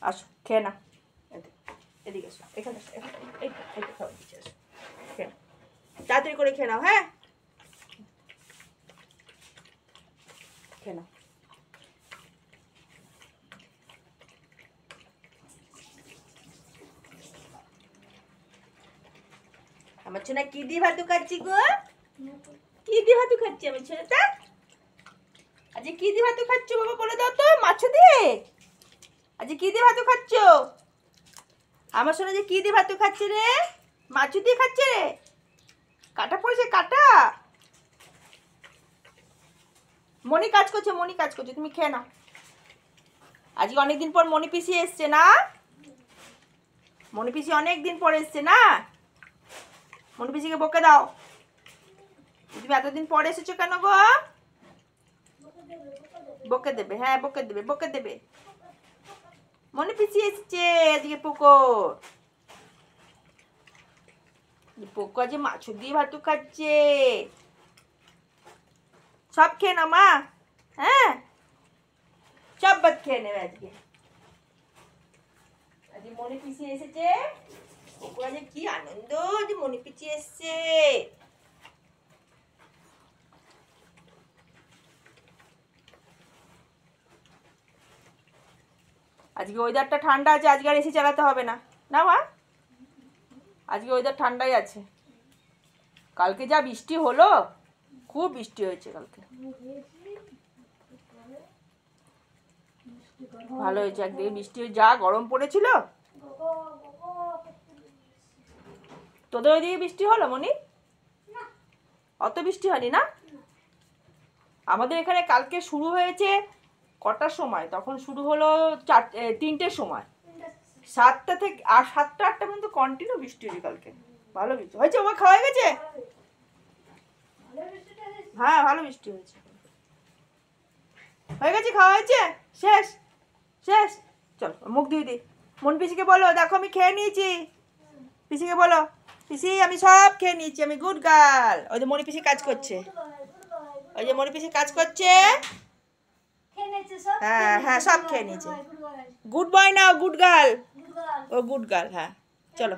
আসো খেয়ে না, এদিকে এসো, এখানে এসো, এই খাবার দিচ্ছি, এসো খেয়ে নাও, তাড়াতাড়ি করে খেয়ে নাও। হ্যাঁ খেয়ে নাও। আমার ছোনা কি দিয়ে ভাতু খাচ্ছি গো? কি দিয়ে ভাতু খাচ্ছি আমার ছোনাটা? আজকে কি দিয়ে ভাতু খাচ্ছ বাবা বলে দাও তো? মাছ দিয়ে? আজকে কি দিয়ে ভাতু খাচ্ছ? আমার সোনা যে কি দিয়ে ভাতু খাচ্ছে রে? মাছ দিয়ে খাচ্ছে রে? কাটা পড়েছে কাটা? মনি কাজ করছে, মনি কাজ করছে, তুমি খেয়ে নাও। আজকে অনেকদিন পর মনি পিসি এসছে না? মনি পিসি অনেকদিন পর এসছে না? মনি পিসিকে বকে দাও, তুমি এতদিন পরে এসেছো কেন গো? বকে দেবে, হ্যাঁ বকে দেবে, বকে দেবে। মনি পিসি এসছে আজকে পুকুর, পোকো আজ মাছ দিয়ে ভাতু খাচ্ছে। সব খেয়ে নাও মা, হ্যাঁ সব ভাত খেয়ে নেবে আজকে। আজকে মনি পিসি এসেছে, পোকো আজ কি আনন্দ যে মনি পিসি এসছে। আজকে ওয়েদারটা ঠান্ডা আছে, আজকে আর এসি চালাতে হবে না, না মা? আজকে ওয়েদার ঠান্ডাই আছে। কালকে যা বৃষ্টি হলো, খুব বৃষ্টি হয়েছে কালকে, ভালো হয়েছে। একদিকে বৃষ্টি যা গরম পড়েছিল। তোদের ওইদিকে বৃষ্টি হলো মনি? অত বৃষ্টি হয়নি না? আমাদের এখানে কালকে শুরু হয়েছে কটার সময়, তখন শুরু হলো 3টের সময়, 7টা থেকে আর 7টা 8টা পর্যন্ত কন্টিনিউ বৃষ্টি হয়েছে কালকে। ভালো বৃষ্টি হয়েছে। ওমা খাওয়া হয়ে গেছে? হ্যাঁ ভালো বৃষ্টি হয়েছে, হয়ে গেছে, খাওয়া হয়েছে, শেষ শেষ। চল মুখ দিয়ে দিই। মন পিসিকে বলো দেখো আমি খেয়ে নিয়েছি। পিসিকে বলো পিসি আমি সব খেয়ে নিয়েছি, আমি গুড গার্ল। ওই যে মনি পিসি কাজ করছে, ওই যে মনি পিসি কাজ করছে। হ্যাঁ হ্যাঁ সব খেয়ে নিয়েছে। গুড বয় নাও, গুড গার্ল। ও গুড গার্ল, হ্যাঁ চলো।